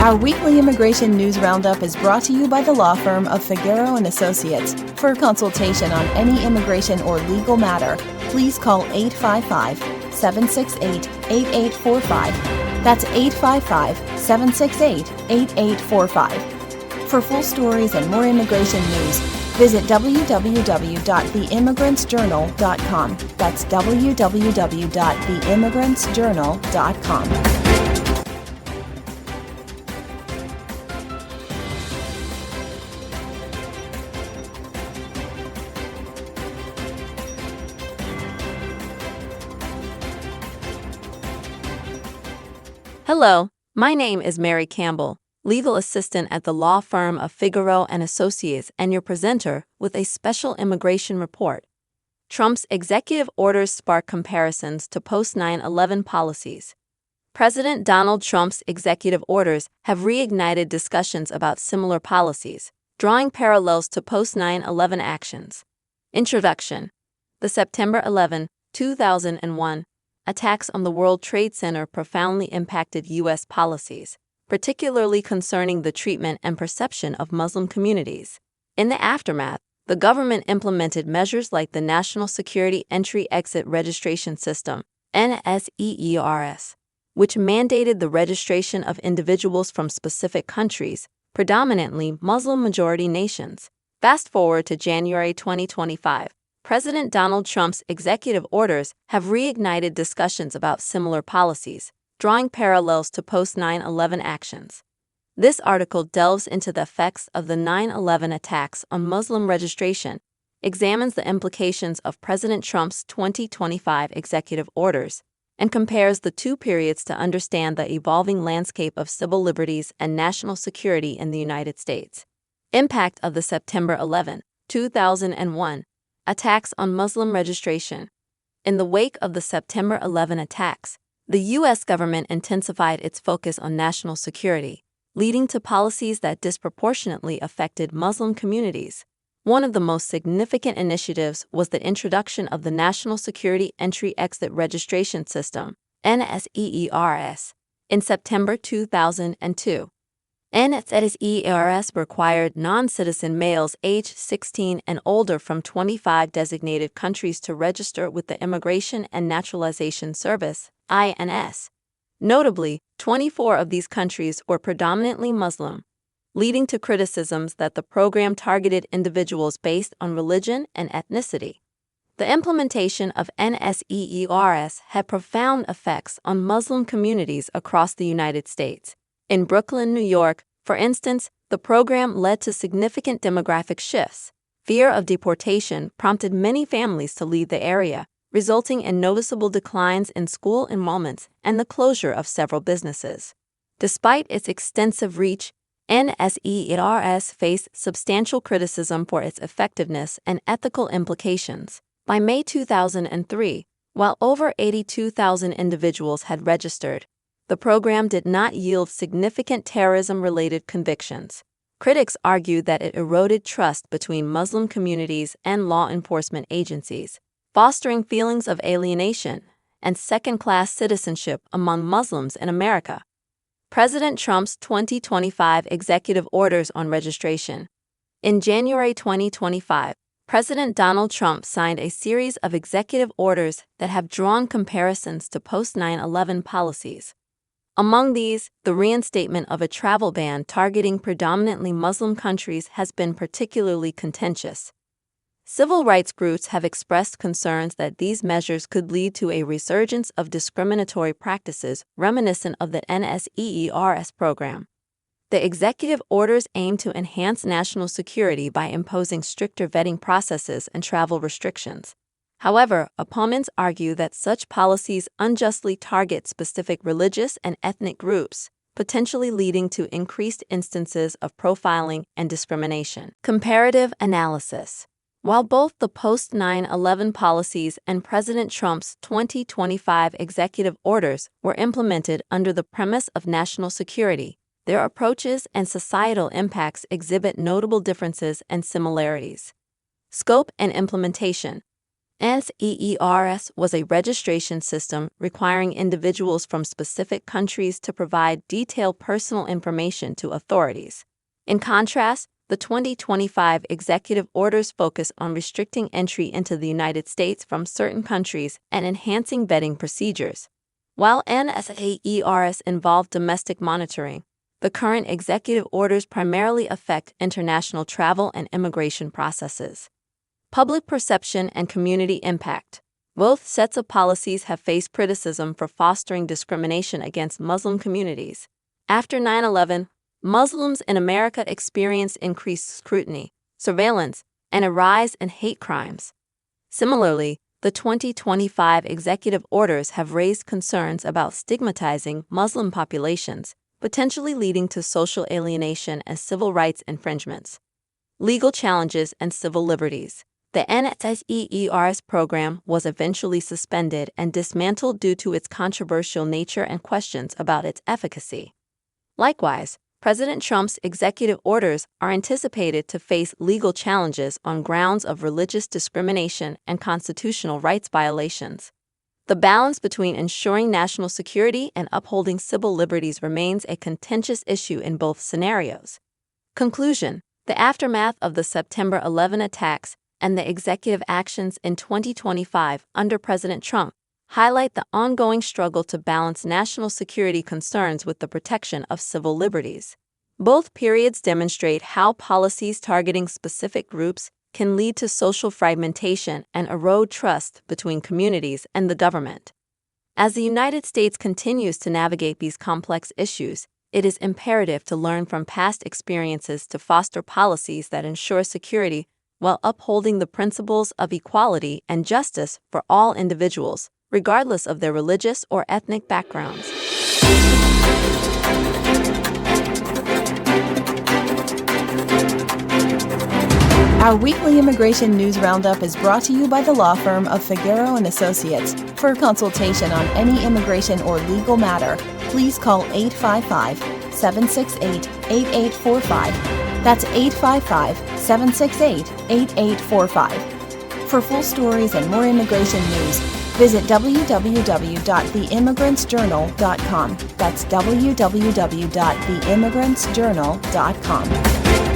Our weekly immigration news roundup is brought to you by the law firm of Figueroa & Associates. For consultation on any immigration or legal matter, please call 855-768-8845. That's 855-768-8845. For full stories and more immigration news, visit www.theimmigrantsjournal.com. That's www.theimmigrantsjournal.com. Hello, my name is Mary Campbell, legal assistant at the law firm of Figueroa & Associates, and your presenter with a special immigration report. Trump's executive orders spark comparisons to post-9/11 policies. President Donald Trump's executive orders have reignited discussions about similar policies, drawing parallels to post-9/11 actions. Introduction. The September 11, 2001 attacks on the World Trade Center profoundly impacted U.S. policies, particularly concerning the treatment and perception of Muslim communities. In the aftermath, the government implemented measures like the National Security Entry-Exit Registration System, NSEERS, which mandated the registration of individuals from specific countries, predominantly Muslim-majority nations. Fast forward to January 2025. President Donald Trump's executive orders have reignited discussions about similar policies, drawing parallels to post-9/11 actions. This article delves into the effects of the 9/11 attacks on Muslim registration, examines the implications of President Trump's 2025 executive orders, and compares the two periods to understand the evolving landscape of civil liberties and national security in the United States. Impact of the September 11, 2001 attacks on Muslim registration. In the wake of the September 11 attacks, the U.S. government intensified its focus on national security, leading to policies that disproportionately affected Muslim communities. One of the most significant initiatives was the introduction of the National Security Entry-Exit Registration System, NSEERS, in September 2002. NSEERS required non-citizen males aged 16 and older from 25 designated countries to register with the Immigration and Naturalization Service, INS. Notably, 24 of these countries were predominantly Muslim, leading to criticisms that the program targeted individuals based on religion and ethnicity. The implementation of NSEERS had profound effects on Muslim communities across the United States. In Brooklyn, New York, for instance, the program led to significant demographic shifts. Fear of deportation prompted many families to leave the area, resulting in noticeable declines in school enrollments and the closure of several businesses. Despite its extensive reach, NSEERS faced substantial criticism for its effectiveness and ethical implications. By May 2003, while over 82,000 individuals had registered, the program did not yield significant terrorism-related convictions. Critics argued that it eroded trust between Muslim communities and law enforcement agencies, fostering feelings of alienation and second-class citizenship among Muslims in America. President Trump's 2025 executive orders on registration. In January 2025, President Donald Trump signed a series of executive orders that have drawn comparisons to post-9/11 policies. Among these, the reinstatement of a travel ban targeting predominantly Muslim countries has been particularly contentious. Civil rights groups have expressed concerns that these measures could lead to a resurgence of discriminatory practices reminiscent of the NSEERS program. The executive orders aim to enhance national security by imposing stricter vetting processes and travel restrictions. However, opponents argue that such policies unjustly target specific religious and ethnic groups, potentially leading to increased instances of profiling and discrimination. Comparative analysis. While both the post-9/11 policies and President Trump's 2025 executive orders were implemented under the premise of national security, their approaches and societal impacts exhibit notable differences and similarities. Scope and implementation. NSEERS was a registration system requiring individuals from specific countries to provide detailed personal information to authorities. In contrast, the 2025 executive orders focus on restricting entry into the United States from certain countries and enhancing vetting procedures. While NSEERS involved domestic monitoring, the current executive orders primarily affect international travel and immigration processes. Public perception and community impact. Both sets of policies have faced criticism for fostering discrimination against Muslim communities. After 9/11, Muslims in America experienced increased scrutiny, surveillance, and a rise in hate crimes. Similarly, the 2025 executive orders have raised concerns about stigmatizing Muslim populations, potentially leading to social alienation and civil rights infringements. Legal challenges and civil liberties. The NSEERS program was eventually suspended and dismantled due to its controversial nature and questions about its efficacy. Likewise, President Trump's executive orders are anticipated to face legal challenges on grounds of religious discrimination and constitutional rights violations. The balance between ensuring national security and upholding civil liberties remains a contentious issue in both scenarios. Conclusion: the aftermath of the September 11 attacks and the executive actions in 2025 under President Trump highlight the ongoing struggle to balance national security concerns with the protection of civil liberties. Both periods demonstrate how policies targeting specific groups can lead to social fragmentation and erode trust between communities and the government. As the United States continues to navigate these complex issues, it is imperative to learn from past experiences to foster policies that ensure security while upholding the principles of equality and justice for all individuals, regardless of their religious or ethnic backgrounds. Our weekly immigration news roundup is brought to you by the law firm of Figueroa & Associates. For consultation on any immigration or legal matter, please call 855-768-8845. That's 855-768-8845. For full stories and more immigration news, visit www.theimmigrantsjournal.com. That's www.theimmigrantsjournal.com.